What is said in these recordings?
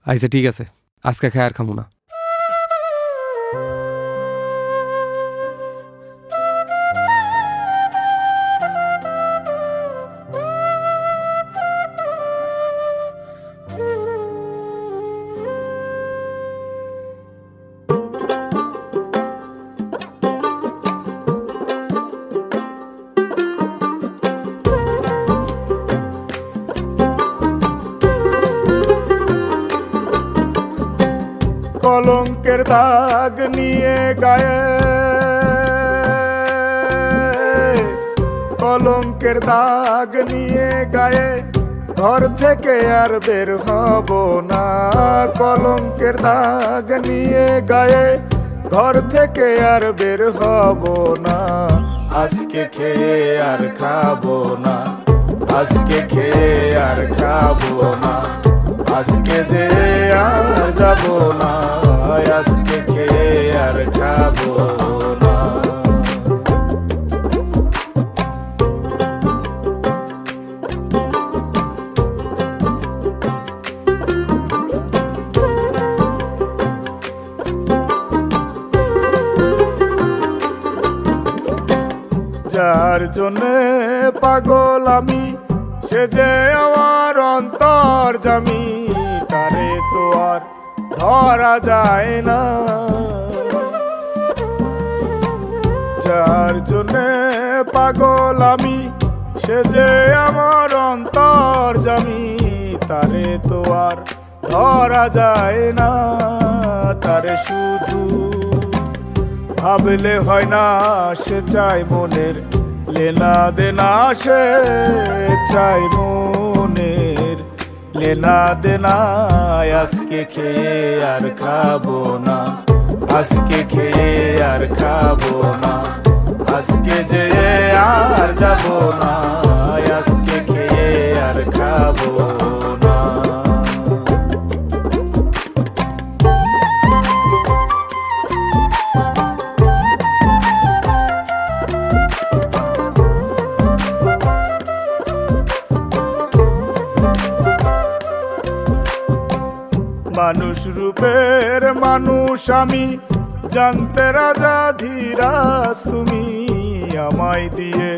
আচ্ছা ঠিক আছে, আজকে খাই আর খামু না। কলঙ্কের দাগ নিয়ে গায়ে, কলঙ্কের দাগ নিয়ে গায়ে, ঘর থেকে আর বের হব না। কলঙ্কের দাগ নিয়ে গায়ে, ঘর থেকে আর বের হব না। আজকে খেয়ে আর খাবো না, আজকে খেয়ে আর খাবো না, আজকে যে আর যাবো না, আজকে খেয়ে আর খাবো না। যার জন্যে পাগল আমি, সে যে আমার অন্তর্যামী, তারে তো আর ধরা যায় না। যার জন্যে পাগল আমি, সে যে আমার অন্তর্যামী, তারে তো আর ধরা যায় না। তারে শুধু ভাবলে হয় না, সে চাই মনের লেনা দেনা, সে চাই মনের লেনা দেনা। আজকে খেয়ে আর খাবো না, আজকে খেয়ে আর খাবো না, আজকে যে আর যাবো না, আজকে খেয়ে আর খাবো না। মানুষ রূপের মানুষ আমি, জানতে রাজা ধীরাজ তুমি, আমায় দিয়ে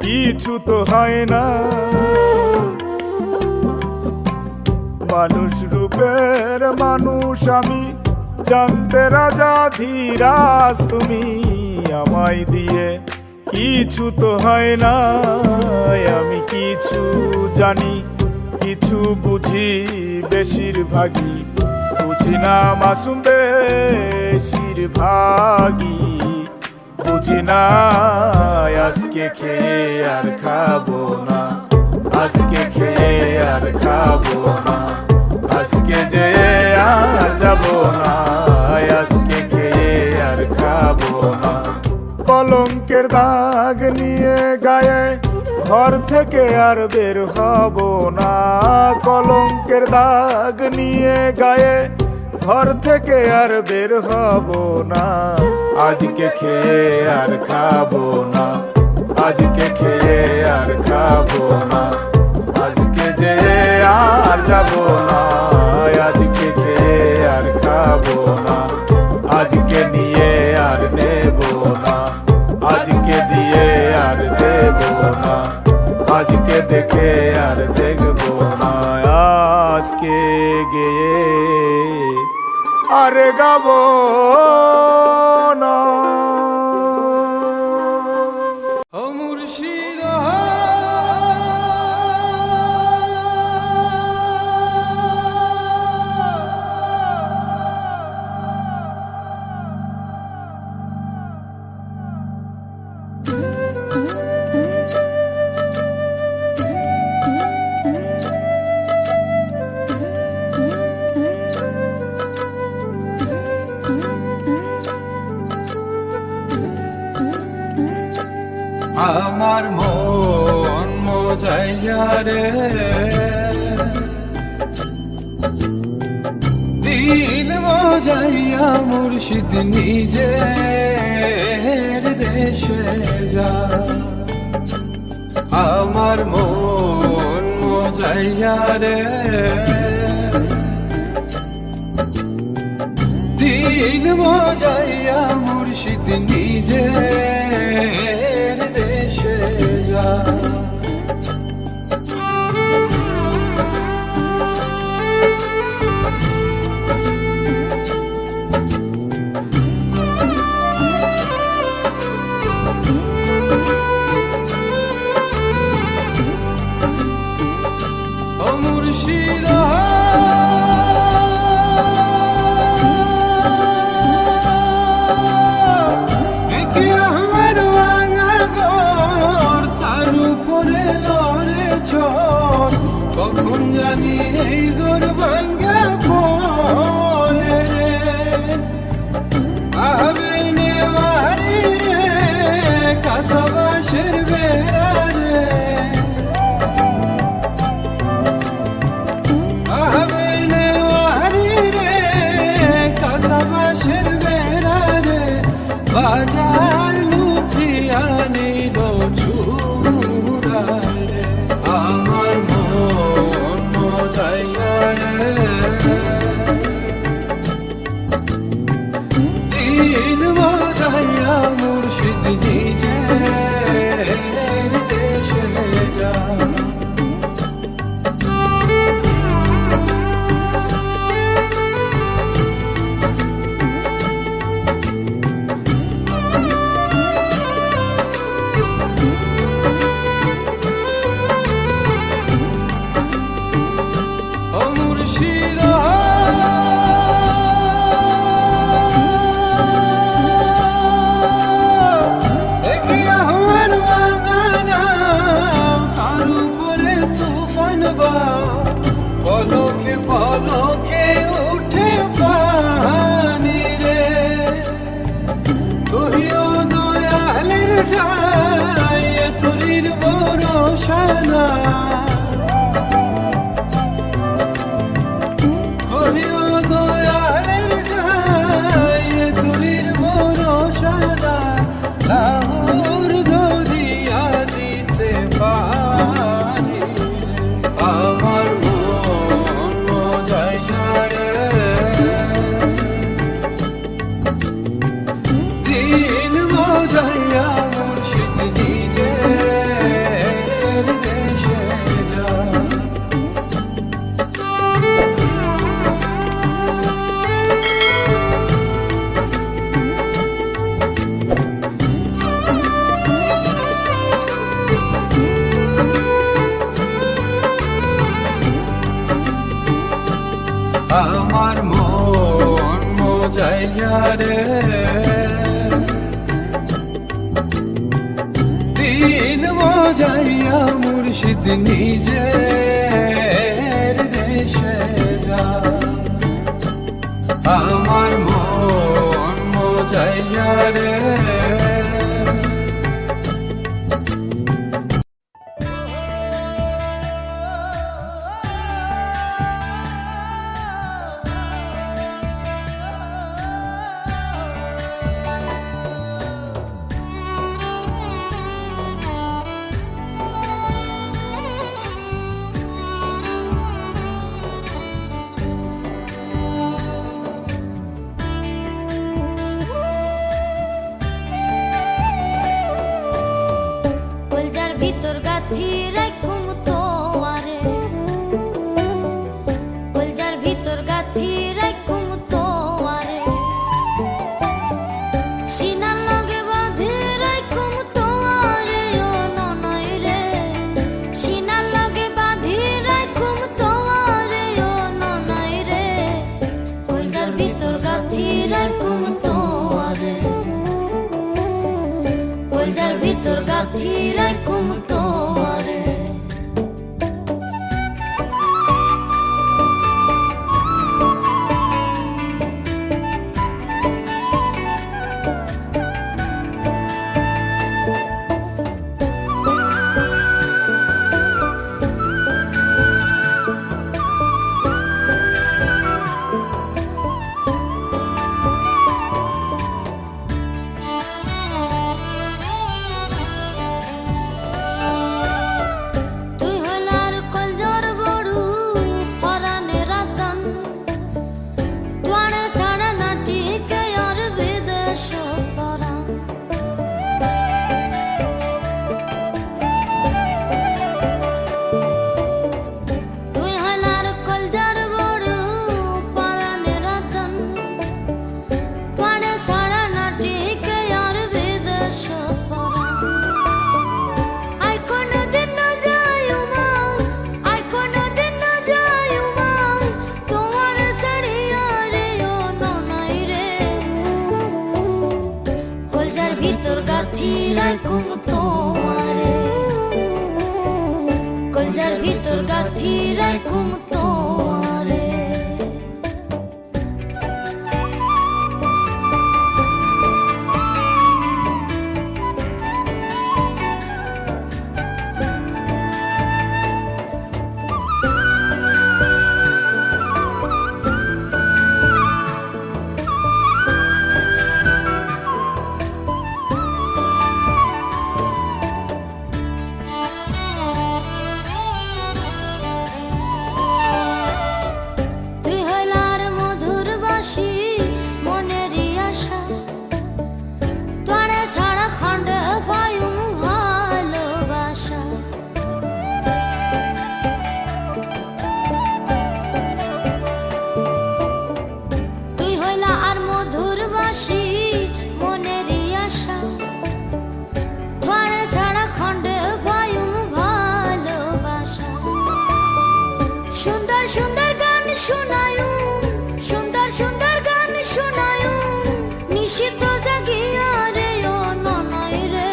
কিছু তো হয় না। মানুষ রূপের মানুষ আমি, জানতে রাজা ধীরাজ তুমি, আমায় দিয়ে কিছু তো হয় না। আমি কিছু জানি, কিছু বুঝি, বেশিরভাগই বুঝি না মাসুম, বেশিরভাগই বুঝি না। আজকে খেয়ে আর খাবো না, আজকে খেয়ে আর খাবো না, আজকে যে আর যাবো না, আজকে খেয়ে আর খাবো না। কলঙ্কের দাগ নিয়ে গায়ে, ঘর থেকে আর বের হব না। কলঙ্কের দাগ নিয়ে গায়ে, ঘর থেকে আর বের হব না। আজকে খেয়ে আর খাবো না, আজকে খেয়ে আর খাবো না, আজকে যে আর যাবো না, আজকে খেয়ে আর খাবো না, আজকে নিয়ে আর নেবো না, আজকে দিয়ে আর দেবো না, আজকে দেখে আর দেখবো না। আজকে গিয়ে আর গাবো না। ও মুর্শিদ আমার মন মোজাইয়া রে, দিল মোজাইয়া মুর্শিদ নিজের দেশে যা। আমার মন মোজাইয়া রে, মজাইয়া মুর্শিদ নিজের দেশে যায়। ও মুর্শিদ কি আমার ভাঙা ঘর, তার উপরে লড়ে চর, কখন জানি এই ঘর ভাঙ্গা পড়ে রে। আবে নেওয়ারি রে কাসাবাসের বেড়া রে, আবে নেওয়ারি রে কাসাবাসের বেড়া রে, বাজার লুঠিয়া নিল চূড়া রে। আমার মন মজাইয়া রে, দিল মজাইয়া মুর্শিদ নিজের দেশে যায়। ও মুর্শিদ দেখি আমার বাগানা, তার উপরে তুফান বা, পলকে পলকে উঠে পানি রে। তুইও দয়ালের ঠাই, তুলির ভরসা না, তুইও দয়ালের ঠাই, তুলির ভরসা না, লাহুর ধরিয়া দিতে পারি রে। আমার মন মজাইয়া রে, দিল মজাইয়া মুর্শিদ নিজের দেশে যায়। আমার মন মজাইয়া রে, দিল মজাইয়া মুর্শিদ নিজের দেশে যায়। আমার মন মজাইয়া রে, কলজার ভিতর গাথি রাখুম তোয়ারে, কলজার ভিতর গাথি রাখুম তোয়ারে, সিনার লগে বাঁধি রাখুম তোয়ারে ও ননই রে, সিনার লগে বাঁধি রাখুম তোয়ারে ও ননই রে, কলজার ভিতর গাথি রাখুম তোয়ারে, কলজার ভিতর গাথি রাখুম তোয়ারে। রাখুম তোমারে কলজার ভিতর গাথি রাখুম তোমারে মনেরই আশা তোরে ছাড়া খন্ডে পায়ুম ভালোবাসা তুই হইলা আর মধুর বাসি মনেরই আশা তোরে ছাড়া খন্ডে পায়ুম ভালোবাসা সুন্দর সুন্দর গান শোনায়ু সুন্দর সুন্দর গান শোনায়ু নিশিত জাগিয়া রে ও ননয় রে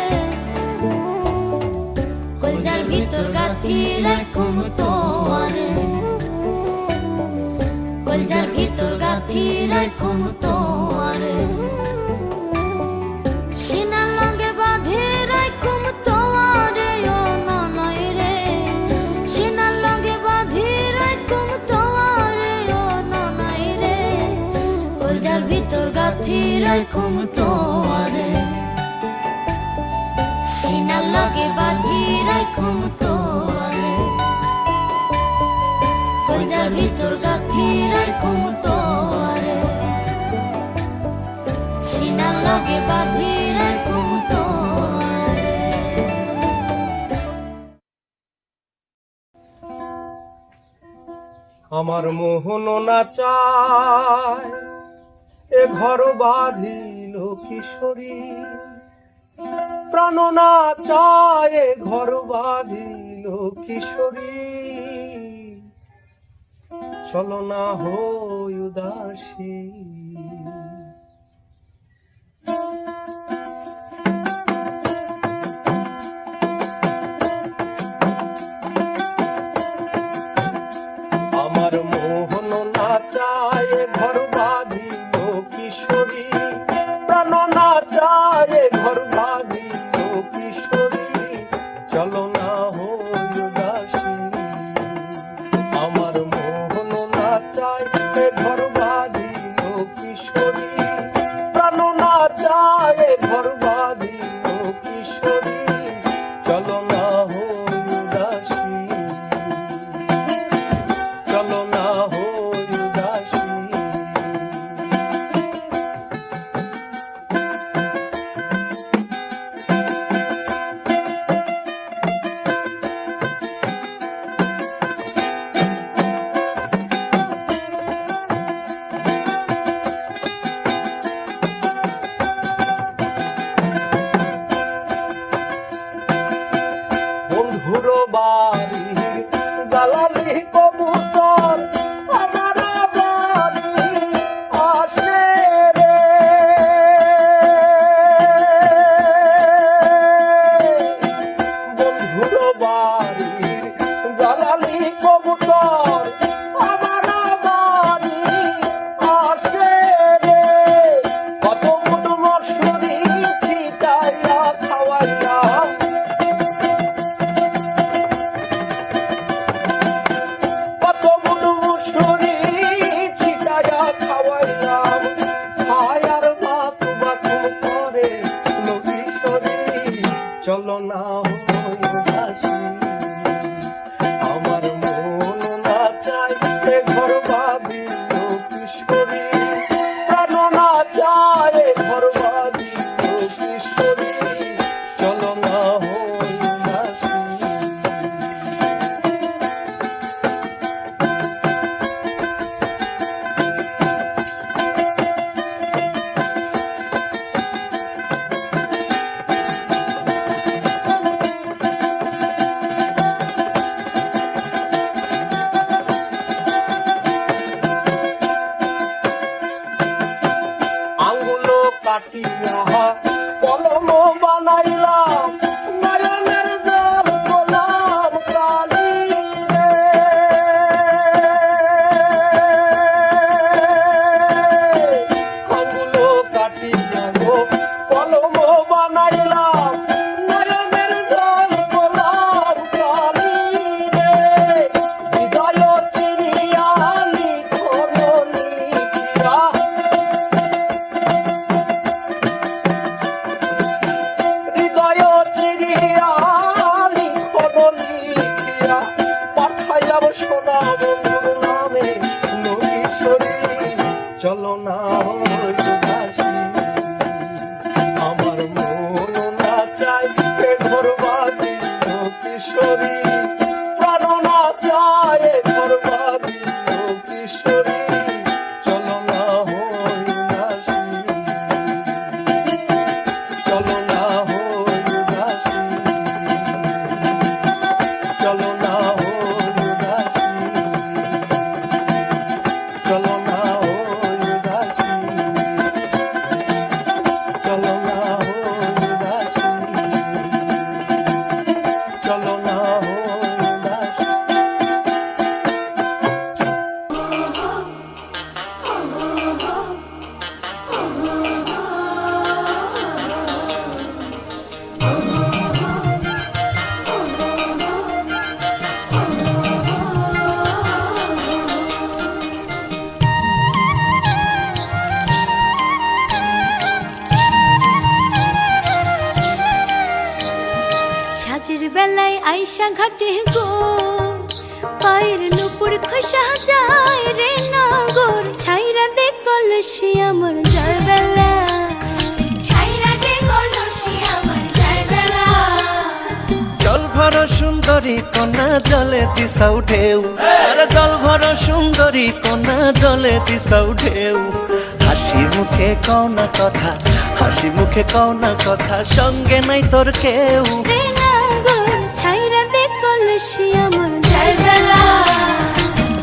কলজার ভিতর গাথি রাখুম তোয়ারে কলজার ভিতর গাথি রাখুম তোয়ারে সিনার লগে বাঁধে রাখুম তোয়ারে ও ননয় রে সিনার লগে বাঁধে রাখুম তোয়ারে ও ননয় রে কলজার ভিতর গাথি রাখুম তোয়ারে সিনার লগে বাঁধি রাখুম তোয়ারে কলজার ভিতর গাথি রাখুম তোয়ারে সিনার লগে বাঁধি রাখুম তোয়ারে আমার মোহন না চায় এ ঘর বাঁধিল কিশোরী প্রাণ না চায় এ ঘর বাঁধিল কিশোরী চলো না হই উদাসী আমার মোহন না চায় ঘর বাঁধিল কিশোরী প্রাণ না চায় ঘর বাঁধিল কিশোরী চলো না হই উদাসী আমার মোহন না চায় ঘর বাঁধিল কিশোরী প্রাণ না চায় ঘর বাঁধিল কিশোরী চলো না হই উদাসী চলো না হই উদাসী চলো না হই উদাসী আমার মন না চাই এ ঘর বাঁধিল কিশোরী প্রাণ না চাই এ ঘর বাঁধিল কিশোরী চলো না হই উদাসী চলো না হই উদাসী চলো না হই উদাসী চলো না হই উদাসী চলো না হই উদাসী চলো না হই উদাসী সাজের বেলায় আইসা ঘাটে গো পায়ের নুপুর খসা যায় রে নগর ছাইরা দে কলসি আমার যায় বেলা ছাইরা দে কলসি আমার যায় বেলা জল ভর সুন্দরী কন্যা জলে দিশাও ঢেউ আরে জল ভর সুন্দরী কন্যা জলে দিশাও ঢেউ হাসি মুখে কও না কথা হাসি মুখে কও না কথা সঙ্গে নাই তোর কেউ রে নগর ছাইরা দে কলসি আমার যায় বেলা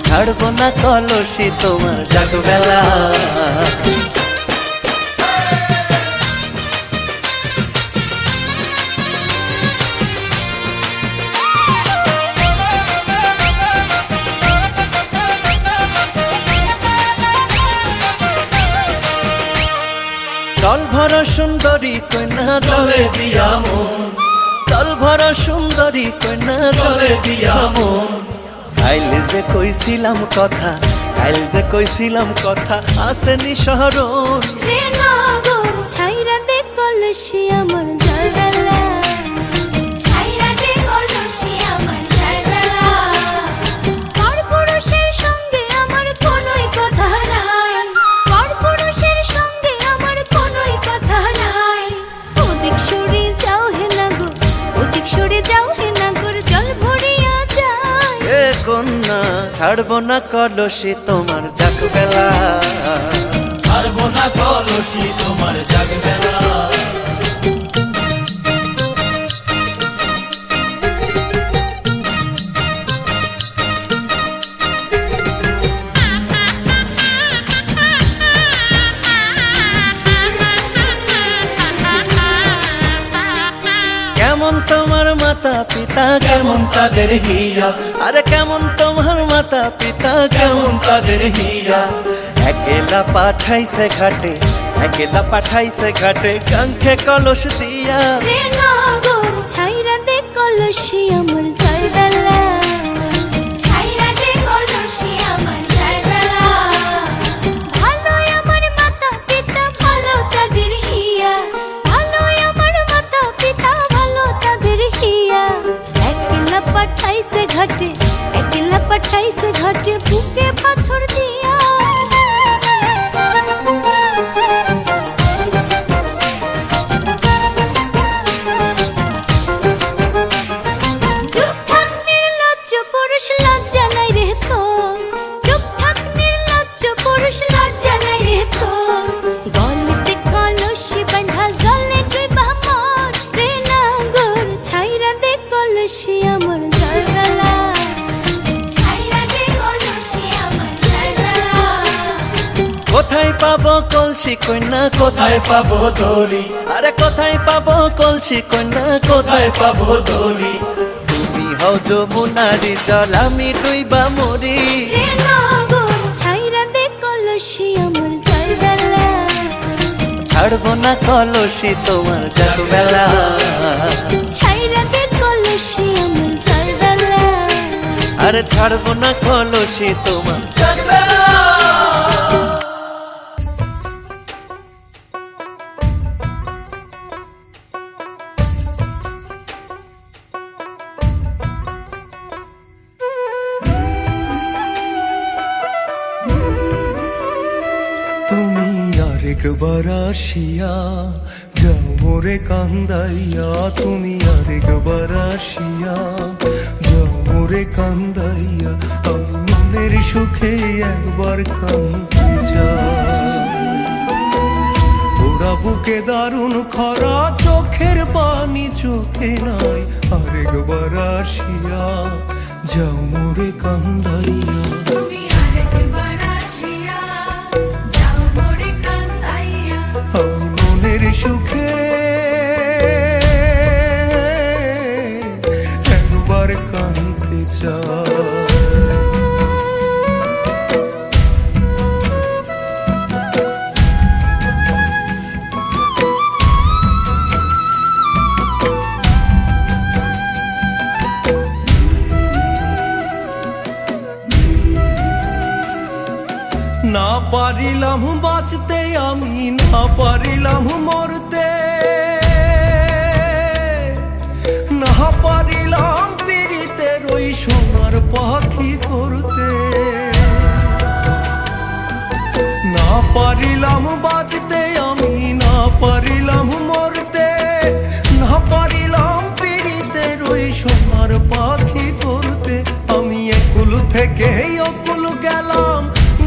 ছাড়বো না কলসি তোমার জাগবেলা জল ভরা সুন্দরী কন্যা জলে দিয়া মন জল ভরা সুন্দরী কন্যা জলে দিয়া মন কাইল যে কইছিলাম কথা কাইল যে কইছিলাম কথা আসেনি শহরণ রে নগর ছাইরা দে কলসি আমার যায় বেলা ছাইরা দে কলসি আমার যায় বেলা পরপুরুষের সঙ্গে আমার কোনোই কথা নাই পরপুরুষের সঙ্গে আমার কোনোই কথা নাই ওদিক সরে যাও হে নগর ওদিক সরে যাও হে নগর জল ভরিয়া যায় এ কন্যা ছাড়বো না কলসি তোমার জাগবেলা ছাড়বো না কলসি তোমার জাগবেলা কেমন তোমার মাতা পিতা কেমন তাদের হিয়া আরে কেমন তোমার মাতা পিতা কেমন তাদের হিয়া একেলা পাঠাইছে ঘাটে একেলা পাঠাইছে ঘাটে কাঙ্ক্ষে কলস দিয়া রে নগর ছাইরা দে কলসি আমার যায় বেলা ছাইরা দে কলসি আমার যায় বেলা ভালোই আমার মাতা পিতা ভালো তাদের হিয়া ভালোই আমার মাতা পিতা ভালো তাদের হিয়া একলা পাঠাইছে ঘাটে একলা পাঠাইছে ঘাটে বুকে পাথর দিয়া চুপ থাক নির্লজ্জ পুরুষ লজ্জা নাই রে তোর চুপ থাক নির্লজ্জ পুরুষ লজ্জা নাই রে তোর গলিতে কলসি বাঁধা জলে ডুবা মর রে নগর ছাইরা দে কলসি আমার যায় বেলা ছাইরা দে কলসি আমার যায় বেলা কোথায় পাবো কলসি কন্যা কোথায় পাবো দড়ি আরে কোথায় পাবো কলসি কন্যা কোথায় পাবো দড়ি তুমি হও যমুনারি জল আমি ডুইবা মরি রে নগর ছাইরা দে কলসি আমার যায় বেলা ছাড়বো না কলসি তোমার জাগবেলা ছাইরা দে কলসি আমার যায় বেলা আরে ছাড়বো না কলসি তোমার জাগবেলা তুমি আরেকবার আসিয়া যাও মোরে কান্দাইয়া, তুমি আরেকবার আসিয়া যাও মোরে কান্দাইয়া, আমি মনের সুখে একবার কান্দতে চাই। ওরা বুকে দারুণ খরা, চোখের পানি চোখে নাই, আরেকবার আসিয়া যাও মোরে কান্দাইয়া। তুমি আরেকবার আসিয়া যাও মোরে কান্দাইয়া, আমি মনের সুখে একবার কাঁদতে চাই। না পারিলাম বাঁচতে আমি, না পারিলাম মরতে, না পারিলাম পীড়িতের ওই সোনার পাখি করতে। না পারিলাম বাঁচতে আমি, না পারিলাম মরতে, না পারিলাম পীড়িতের ওই সোনার পাখি করতে। আমি একুল থেকে অকুল গেলাম,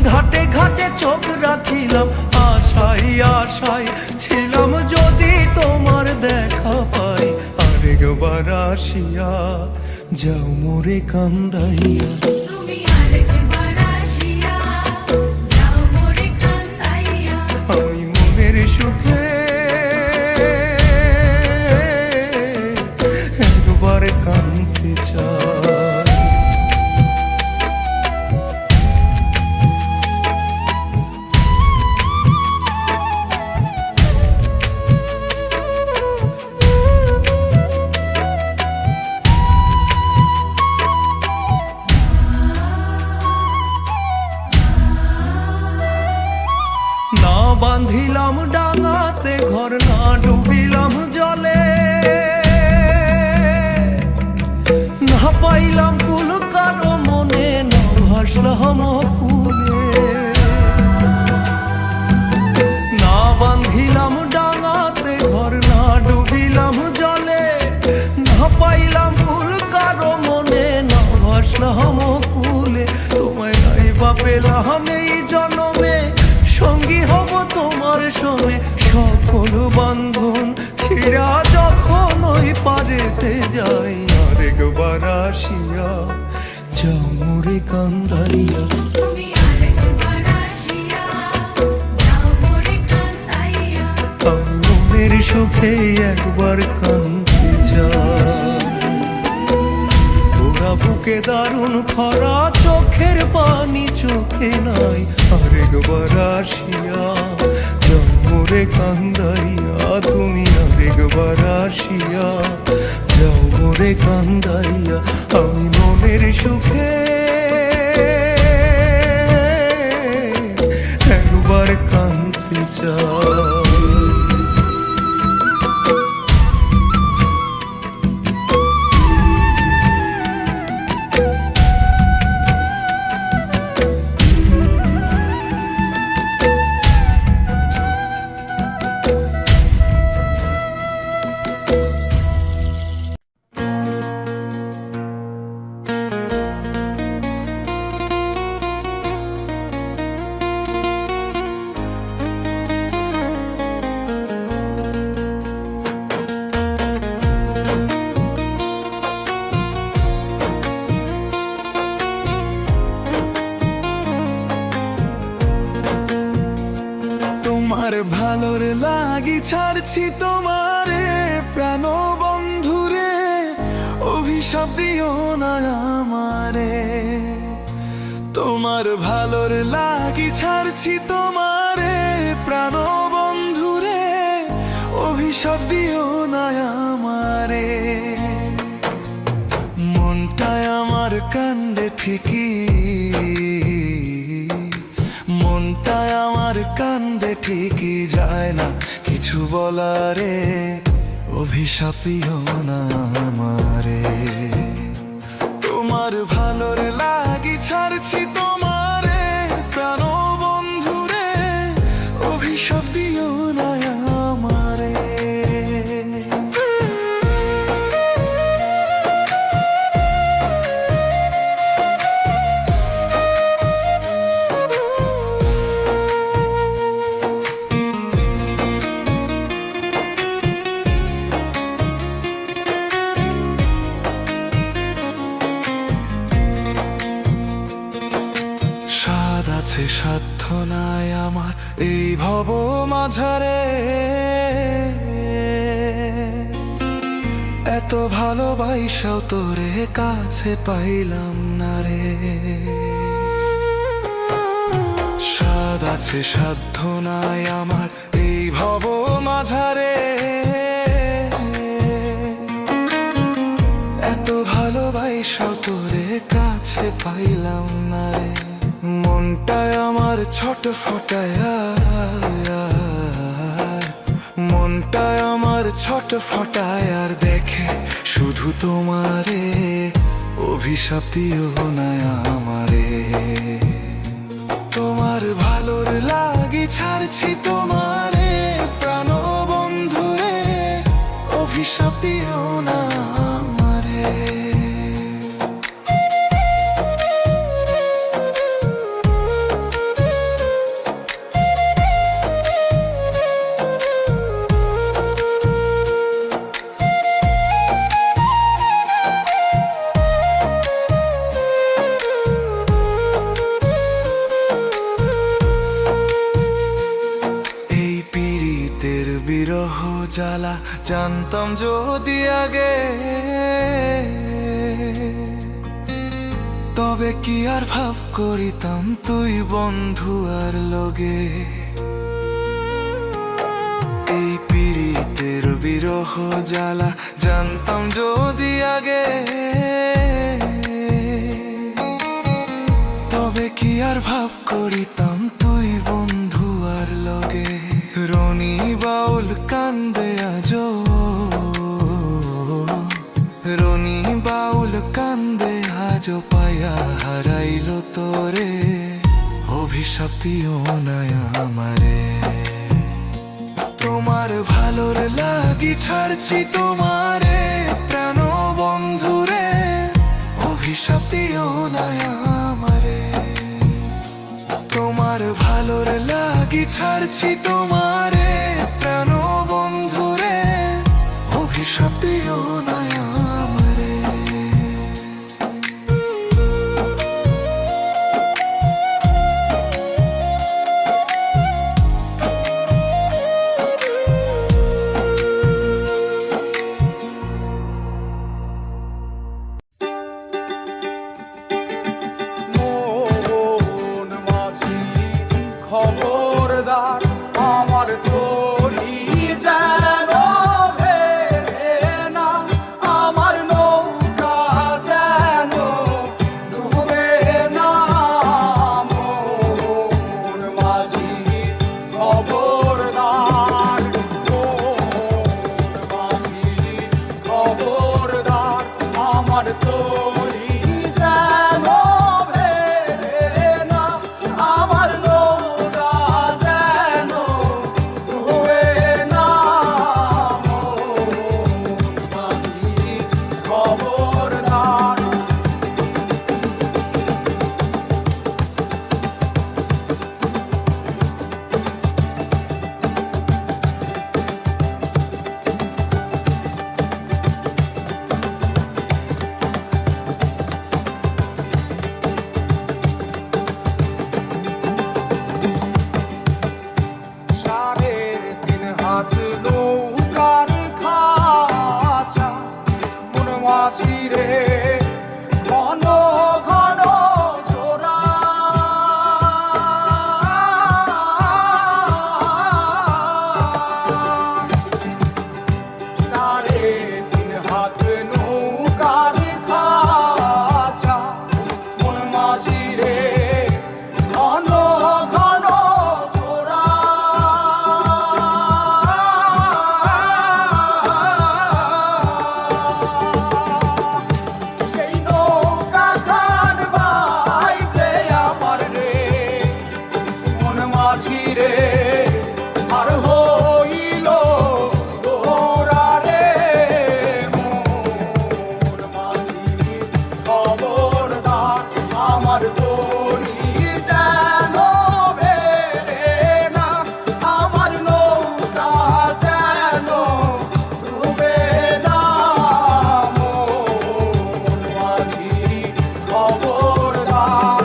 ঘাটে ঘাটে চোখ রাখিলাম, আশাই আশাই ছিলাম যদি তোমার দেখা পাই, আরেকবার আসিয়া যাও মোরে কান্দাইয়া। তুমি আরেকবার আসিয়া যাও মোরে কান্দাইয়া, আমি মনের সুখে একবার কাঁদতে চাই। না বাঁধিলাম ডাঙাতে ঘর, না ডুবিলাম জলে, না পাইলাম কুল কারো মনে, না ভাসলাম কুলে। না বাঁধিলাম ডাঙাতে ঘর, না ডুবিলাম জলে, না পাইলাম কুল কারো মনে, না ভাসলাম কুলে। তোমায় নাই বা পেলাম এই জনমে, সঙ্গী হব তোমার সঙ্গে, সকল বান্ধন ছিড়া যখন ওই পারেতে যাই, আরেকবার আসিয়া যাও মোরে কান্দাইয়া। তুমি আরেকবার আসিয়া যাও মোরে কান্দাইয়া, আমি মনের সুখে একবার কাঁদতে চাই। ওরা বুকে দারুণ খরা, চোখের পানি চোখে নাই, আরেকবার আসিয়া যাও মোরে কান্দাইয়া। তুমি আরেকবার আসিয়া যাও মোরে কান্দাইয়া, আমি মনের সুখে একবার কাঁদতে চাই। তোমার ভালোর লাগি ছাড়ছি তোমারে প্রাণ বন্ধুরে, অভিশাপ দিও না আমারে। তোমার ভালোর লাগি ছাড়ছি তোমারে প্রাণ বন্ধুরে, অভিশাপ দিও না আমারে। মনটায় আমার কান্দে ঠিকই, মনটায় আমার কান্দে ঠিকই, যায় না কিছু বলারে, অভিশাপিও না আমারে। তোমার ভালোর লাগি ছাড়ছি তোমারে প্রাণ বন্ধুরে, আমার এই ভব মাঝারে এত ভালোবাসাও তোরে কাছে পাইলাম না রে। সাদ আছে সাধ্য নাই আমার এই ভব মাঝারে এত ভালোবাসাও তোরে কাছে পাইলাম না রে। মনটায় আমার ছোট ফোটায়া, মনটায় আমার ছোট ফোটায় আর দেখে শুধু তোমারে, অভিশাপ দিও না আমারে। তোমার ভালোর লাগি ছাড়ছি তোমারে প্রাণ বন্ধুরে, অভিশাপ দিও না আমারে। বিরহ জ্বালা জানতাম যদি আগে, তবে কি আর ভাব করিতাম তুই বন্ধু আর লগে। এই পীড়িতের বিরহ জ্বালা জানতাম যদি আগে, তবে কি আর ভাব করিতাম তুই বন্ধু আর লগে। রনি বাউল কান্দে আজো, রনি বাউল কান্দে আজো পায়া হারাইল তোরে, অভিশাপ দিও না আমারে। তোমার ভালোর লাগি ছাড়ছি তোমারে প্রাণ বন্ধুরে, অভিশাপ দিও না আমারে। তোমার ভালোর লাগি ছাড়ছি তোমারে প্রাণ বন্ধুরে, অভিশাপ দিও না আমারে। মন মাঝি খবরদার, আমার চলি যেন ভেবে না, আমার নৌকা যেন ডুবে না। মন মাঝি খবরদার, মন মাঝি খবরদার, আমার চলি যেন ভেবে না, আমার নৌকা যেন ডুবে না। মন মাঝি খবরদার। সাড়ের 3 হাত নৌকার খাঁচা, মন মাঝি রে ঘন ঘন জোড়া। সাড়ে 3 হাত নৌকার খাঁচা, মন মাঝি রে ঘন ঘন জোড়া। সেই নৌকা খান বাইতে আমার রে, মন মাঝি রে আর হইল দোরা রে। মন মাঝি খবরদার, আমার তরি যেন বেড়ে না, আমার নৌকা যেন ডুবে না। মন মাঝি খবরদার।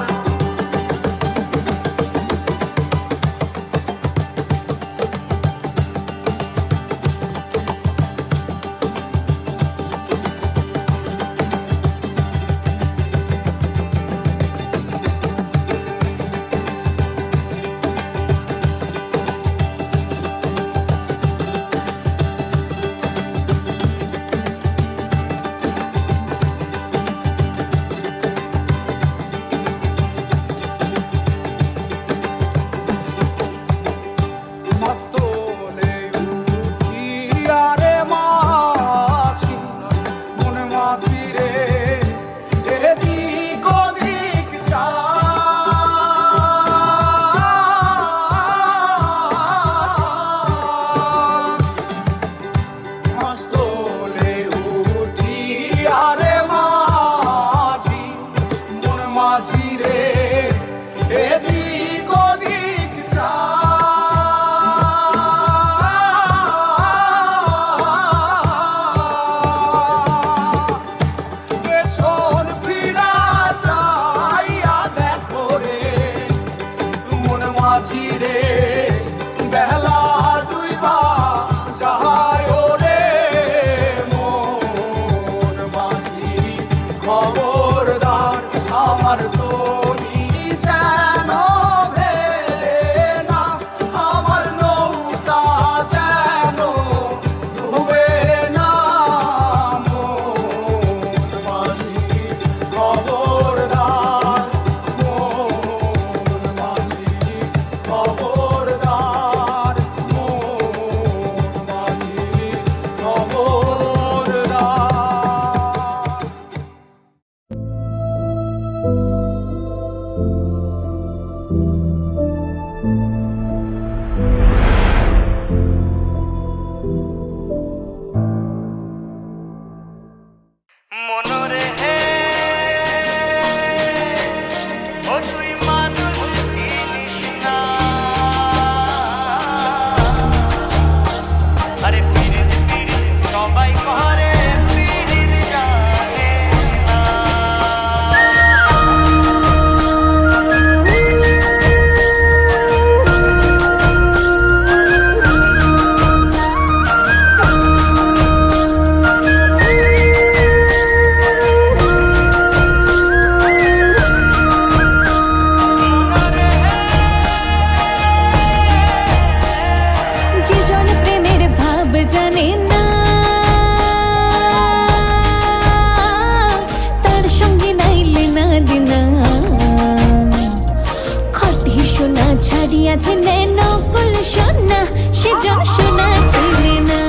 ছাড়িয়া চিনে নকল সোনা সেজন সোনা চিনে না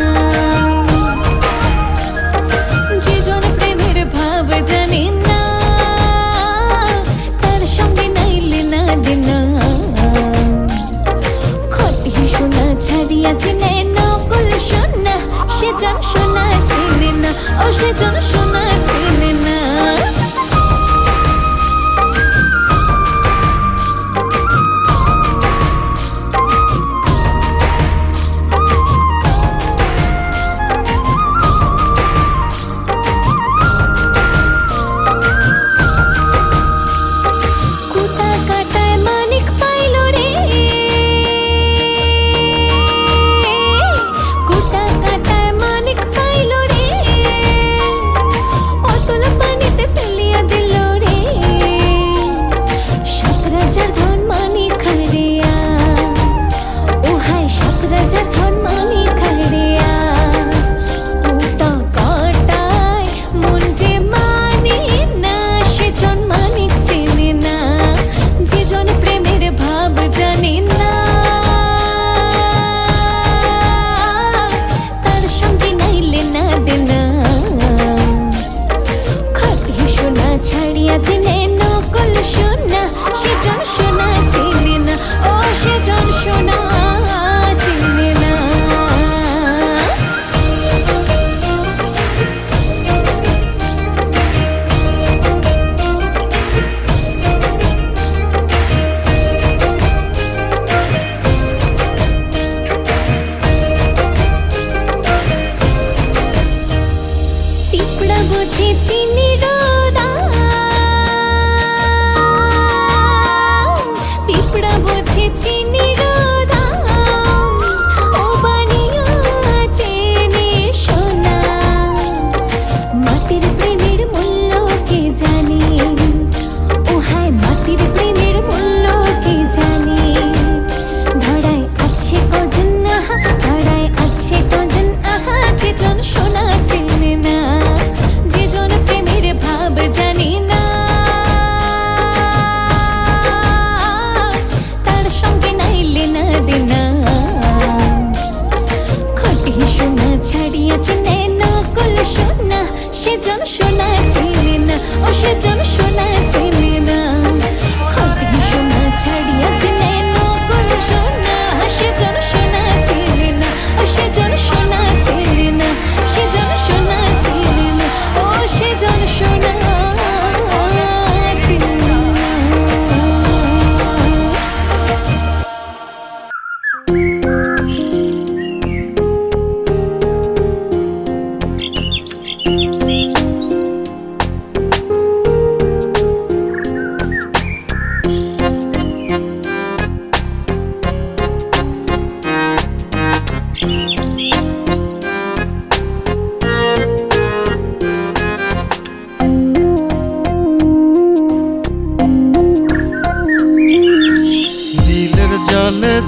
যে জন প্রেমের ভাব জানি না তার সঙ্গে নাইলে না দেনা খটি সোনা ছাড়িয়া চিনে নকল সোনা সেজন সোনা চিনে না ও সেজন সোনা চিনে না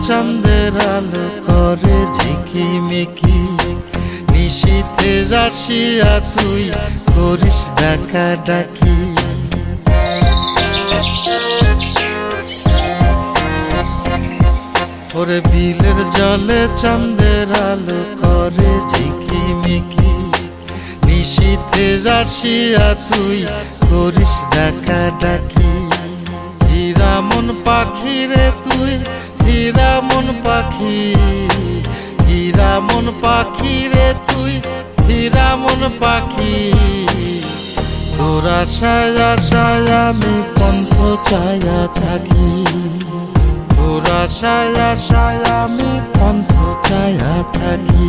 চাঁদের আলো করে ঝিকিমিকি নিশীথে আসিয়া তুই করিস ডাকা ডাকি ওরে বিলের জলে চাঁদের আলো করে ঝিকিমিকি নিশীথে আসিয়া তুই করিস ডাকা ডাকি হীরা মন পাখি রে তুই হীরা মন পাখি হীরা মন পাখি রে তুই হীরা মন পাখি তোরা ছায়া ছায়া আমি কণ্ঠ ছায়া থাকি তোরা ছায়া ছায়া আমি কণ্ঠ ছায়া থাকি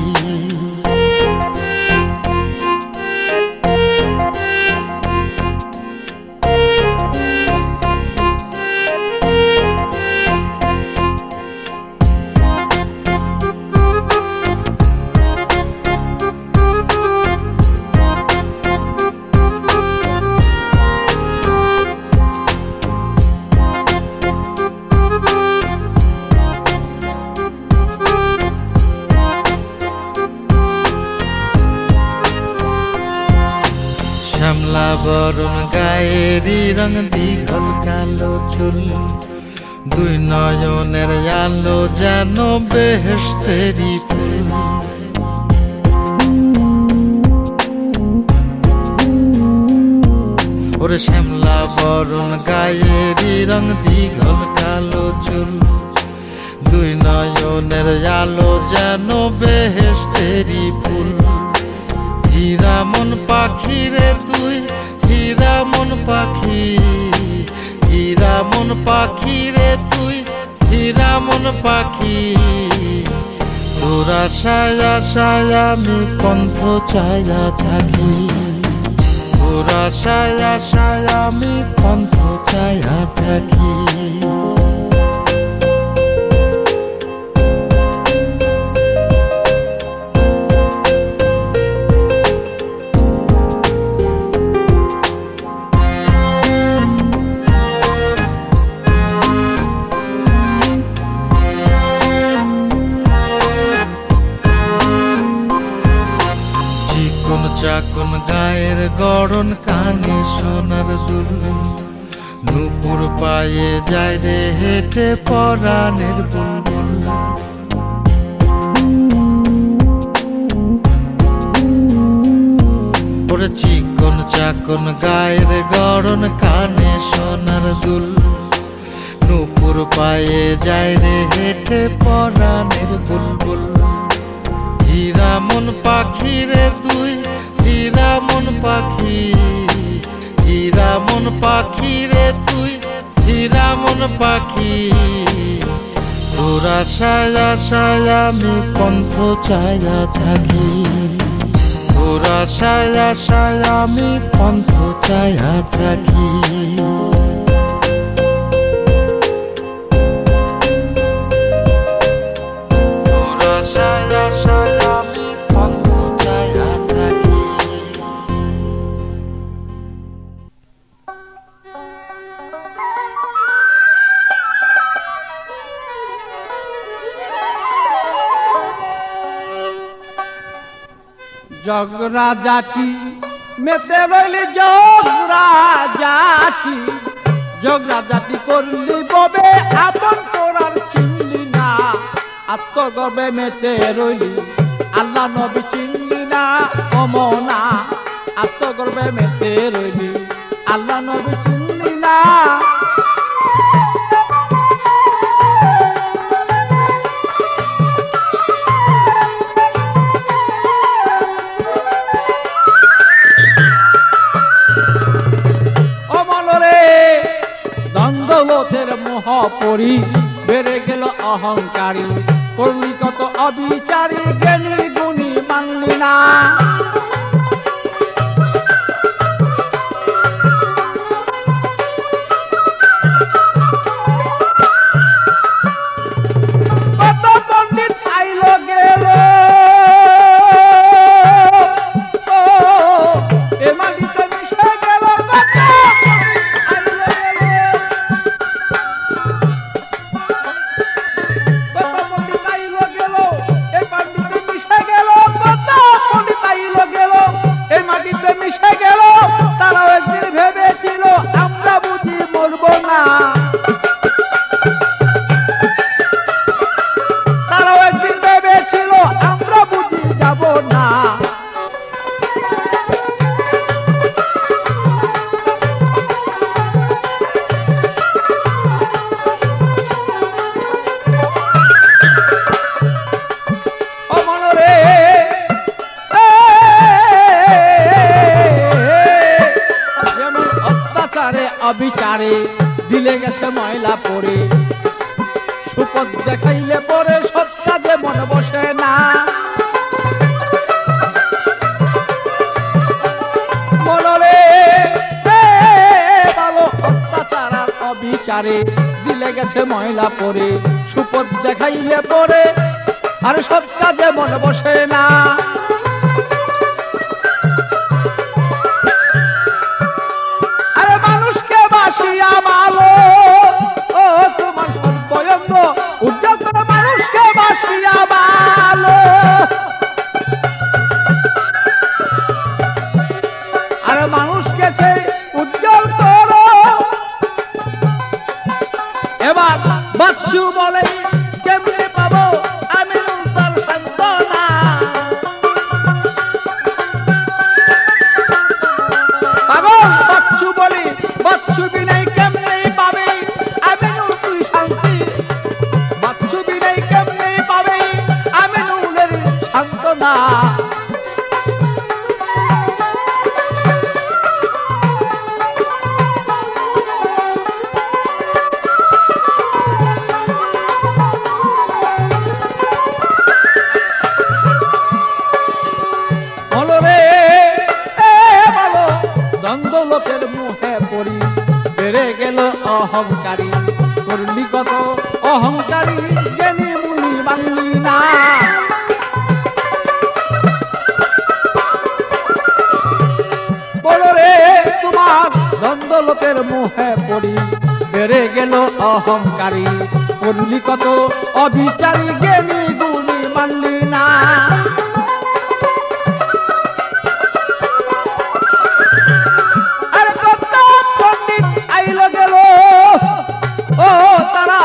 শ্যামলা বরণ গায়েরি রং দীঘল কালো চুল দুই নয়নের আলো যেন বেহেশতেরি ফুল। ওরে শ্যামলা বরণ গায়েরই রং দীঘল কালো চুল, দুই নয়নের আলো যেন বেহেশতেরি ফুল। হীরা মন পাখি রে তুই, হীরা মন পাখি, হীরা মন পাখি রে তুই, হীরা মন পাখি। তোর আশায় আশায় আমি কণ্ঠ ছায়া থাকি, তোর আশায় আশায় আমি কণ্ঠ ছায়া থাকি। চাকন গায়ের গড়ন কানে সোনার দুল, নুপুর পায়ে যায় রে হেঁটে পরাণের বুলবুল। ওরে চিকন চাকন গায়ের গড়ন কানে সোনার দুল, নুপুর পায়ে যায় রে হেঁটে পরাণের বুলবুল। হীরা মন পাখি রে তুই, হীরা মন পাখি, হীরা মন পাখি রে তুই, হীরা মন পাখি। তোর আশায় আশায় আমি কণ্ঠ ছায়া থাকি, তোর আশায় আশায় আমি কণ্ঠ ছায়া থাকি। তোর আশায় আশায় আমি কণ্ঠ ছায়া থাকি। জগরা জাতি মেতে রইলি জগরা জাতি, জগরা জাতি করলি ববে আপন তোরার চিনলি না। আত্মগর্বে মেতে রইলি আল্লাহ নবী চিনলি না অমনা। আত্মগর্বে মেতে রইলি আল্লাহ নবী চিনলি না। দৌলতের মোহ পরি বেড়ে গেল অহংকারী, করলি কত অবিচারী, জ্ঞানী গুণী মানলি না। কত পণ্ডিত আইল গেল, এ মাটিতে মিশে গেল। তারাও একদিন ভেবেছিল আমরা বুঝি মরবো না, তারাও একদিন ভেবেছিল আমরা বুঝি যাব না। ও মনরে অবিচারে দিলে গেছে ময়লা পরে, সুপথ দেখাইলে পরে সৎ কাজে মন বসে না। মনরে ভালো অত্যাচার আর অবিচারে দিলে গেছে ময়লা পরে, সুপথ দেখাইলে পরে আর সৎ কাজে মন বসে না। বাসিয়া ভালো ও তোমার সর্বয়ঙ্গ উজ্জ্বল করে মানুষকে বাসিয়া ভালো। আর মানুষকে সেই উজ্জ্বল করো। এবার মোহে পড়ি বেড়ে গেল অহংকারী করলি কত অবিচারী জ্ঞানী গুণী মানলি না আর কত পণ্ডিত আইল গেল ও তারা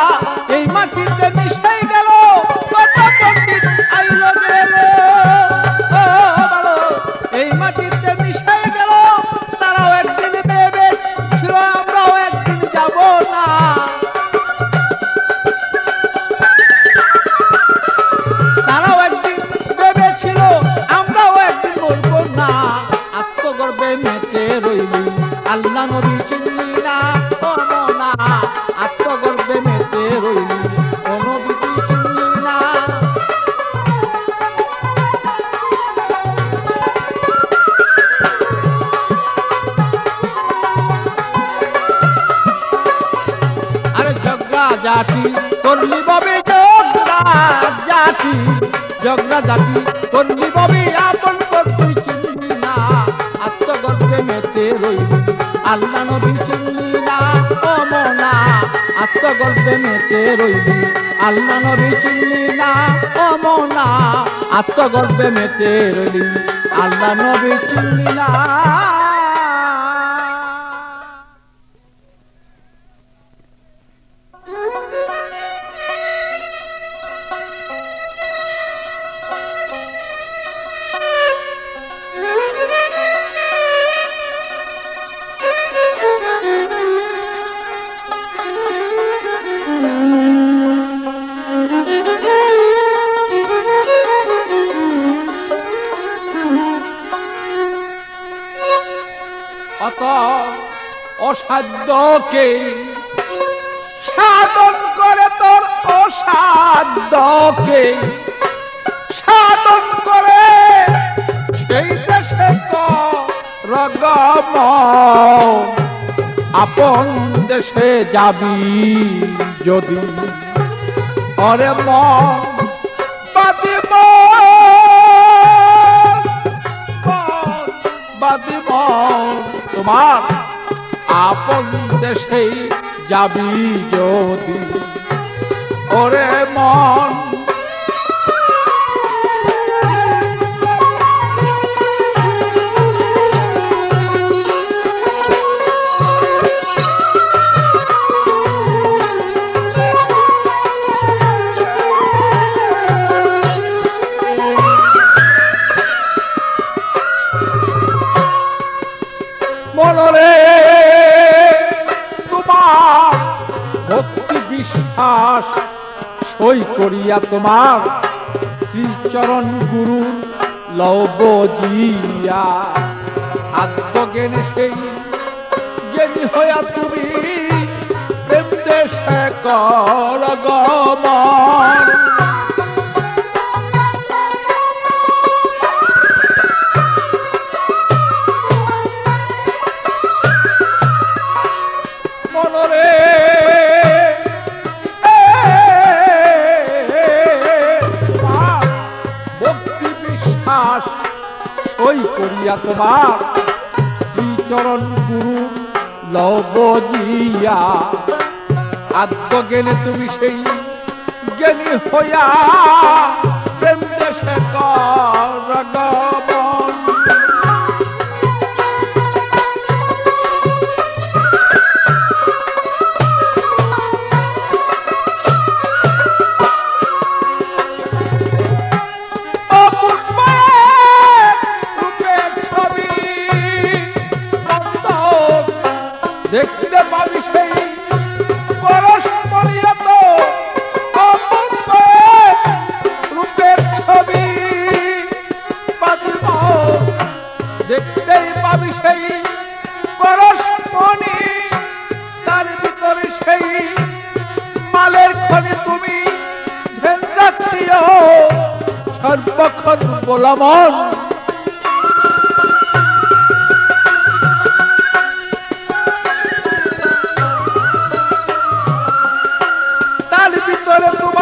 এই মাটিতে মিশাই গেল কত পণ্ডিত আইল গেল ও বলো এই মাটিতে মিশাই গেল তারাও একদিন ভেবে ছিল আমরাও একদিন যাব না তারাও একদিন ভেবেছিল আমরাও একদিন মরব না আত্মগর্বে মেতে রইলি আল্লাহ নবী চিনলি না ও মনা আত্মগর্বে মেতে রইলি ও নবী চিনলি না আরে জগরা জাতি করলি ববি জগরা জাতি করলি ববি আপন কর তুই চিনলি না আত্মগর্বে মেতে রইলি আল্লাহ নবী চিনলি না ও মনা আত্মগর্বে মেতে রইলি আল্লাহ নবী চিনলি না ও মনা আত্মগর্বে মেতে রইলি আল্লাহ নবী চিনলি না অত অসাধ্যকে সাধন করে তোর অসাধ্যকে সাধন করে সেই দেশে রগম আপন দেশে যাবি যদি অরে মন বাদিব তোমার আপন দেশে যাবি যদি ওরে মন মনরে তোমার ভক্তি বিশ্বাস সই করিয়া তোমার শ্রীচরণ গুরু লবজিয়া আত্মজ্ঞানে সেই জ্ঞানী হইয়া তুমি প্রেম দেশে কর গমন সই করিয়া তোমার শ্রীচরণ গুরু লবজিয়া আত্মজ্ঞানে তুমি সেই জ্ঞানী হইয়া প্রেম দেশে কর গমন দেখতে পাবি সেই পরস্পরিয়ত অপূর্ব রূপের ছবি দেখতেই পাবি সেই পরস্পরি তার ভিতরে সেই মালের খনি তুমি ধ্যান রাখিও সর্বক্ষণ বলমন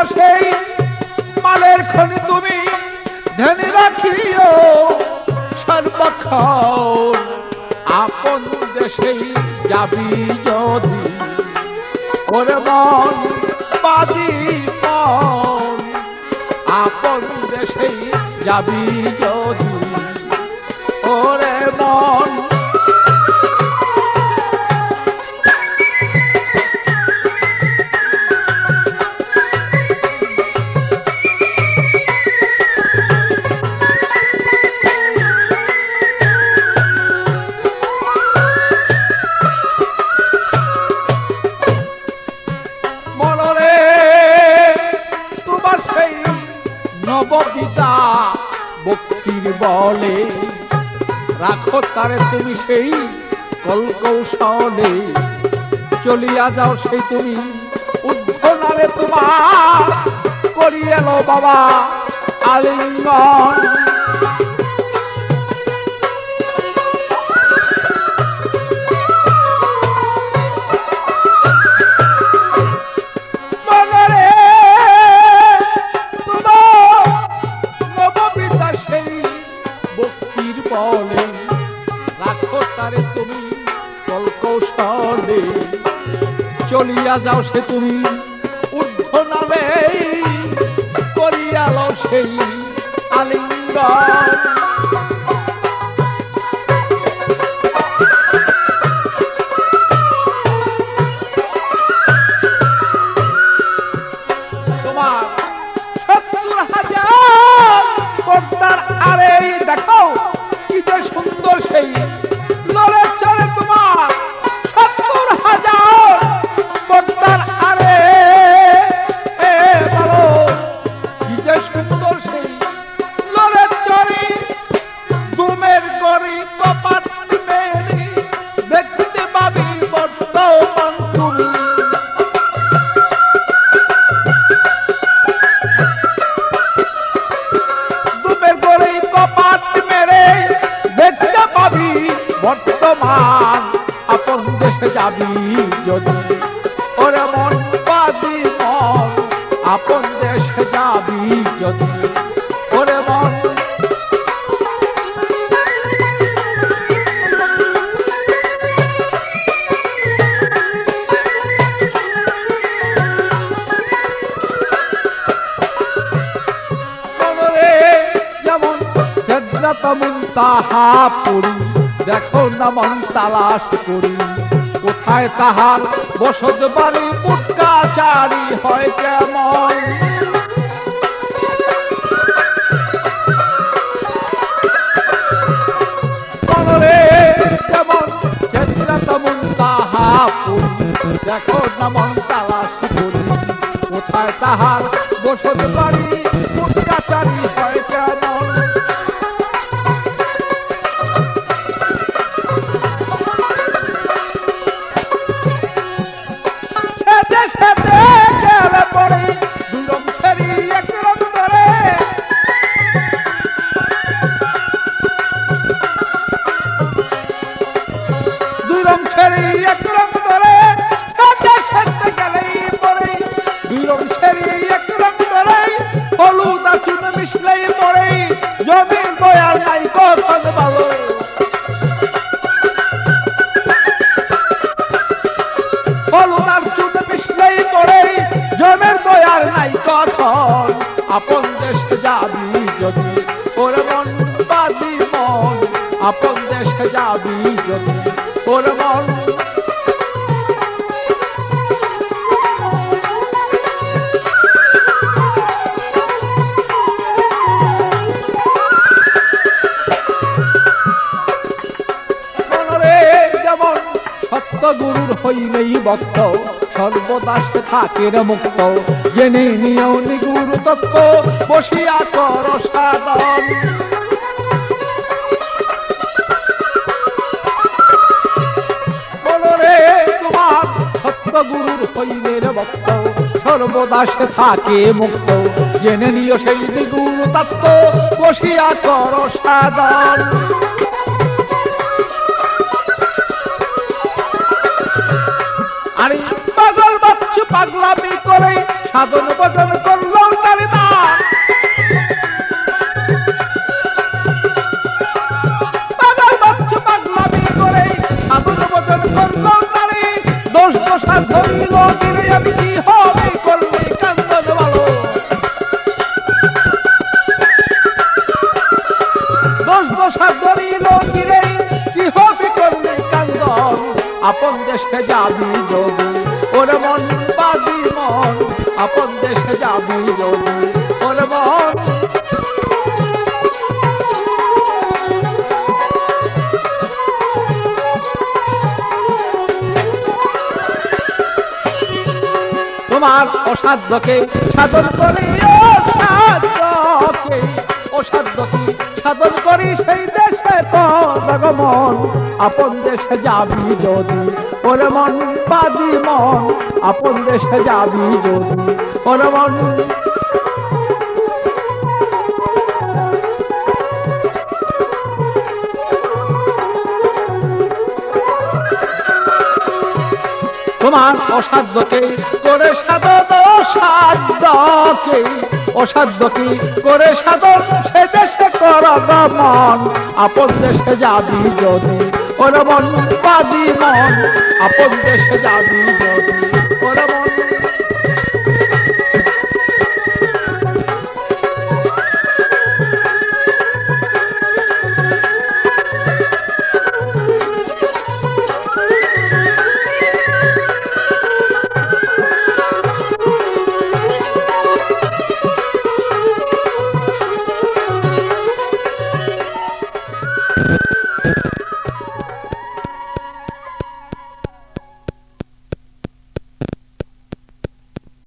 সেই মালের খনি তুমি ধ্যানে রাখিও সর্বক্ষণ আপন দেশেই যাবি যদি ওরে মন বাদি মন আপন দেশেই যাবি যদি ওরে মন মনরে তোমার সেই নববিদা ভক্তির বলে রাখো তারে তুমি সেই কলকৌশলে চলিয়া যাও সেই তুমি উদ্ধনারে তোমার করি এলো বাবা আলিঙ্গন মনরে তোমার নববিদা সেই ভক্তির বলে রাখো তারে তুমি কলকৌশলে চলিয়া যাও সে তুমি ঊর্ধ্বনালে করিয়ালো সেই আলিঙ্গন তোমার ৭০,০০০ পর্দার আরে দেখো কি যে সুন্দর সেই লড়ে চলে তোমার ৭০,০০০ পর্দার আরে বলো কি যে সুন্দর সেই লড়ে চলে দুমের গরি কপাট মেরি দেখতে পাবি বর্তমান তুমি দুমের গরি কপাট মেরে দেখতে পাবি বর্তমান আপন দেশে যাবি যদি ওরে মন পাবি মন আপন দেশে যাবি যদি ওরে মন মনরে যেমন সেদরাত মুনতাহা পুরী দেখো না মন তালাশ করি কোথায় তাহার বসত বাড়ি পুটকাচারি হয় কেমন মনরে যেমন সেদরাত মুনতাহা পুরী দেখো না মন তালাশ করি কোথায় তাহার বসত বাড়ি পুটকাচারি হয় কেমন জমির বয়ার নাই কখন ভালো হলুদার চুন মিশলেই পড়ে জমের বয়ার নাই কখন আপন দেশে যাবি যদি ওরে মন বাদি মন আপন দেশে যাবি যদি ওরে মন গুরুর হইলেই ভক্ত সর্বদা সে থাকে মুক্ত জেনে নিও নিগুরু তত্ত্ব বসিয়া কর সাধন মনরে তোমার সত্য গুরুর হইলে ভক্ত সর্বদা সে থাকে মুক্ত জেনে নিও সেই নিগুরু তত্ত্ব বসিয়া কর সাধন আরে পাগল বাচ্চু পাগলামি করে সাধন ভজন করলো তার দান পাগল বাচ্চু পাগলামি করে দেশে যাবি যদি ওরে মন বাদি মন আপন দেশে যাবি যদি ওরে মন তোমার অসাধ্যকে সাধন করি অসাধ্যকে সাধন করি সেই দেশে তোর মন আপন দেশে যাবি যদি ওরে মন বাদি মন আপন দেশে যাবি যদি ওরে মন তোমার অসাধ্যকে করে সাধন অসাধ্যকে করে সাধন সে দেশে কর মন আপন দেশে যাবি যদি ওরে মন বাদি মন আপন দেশে যাবি যদি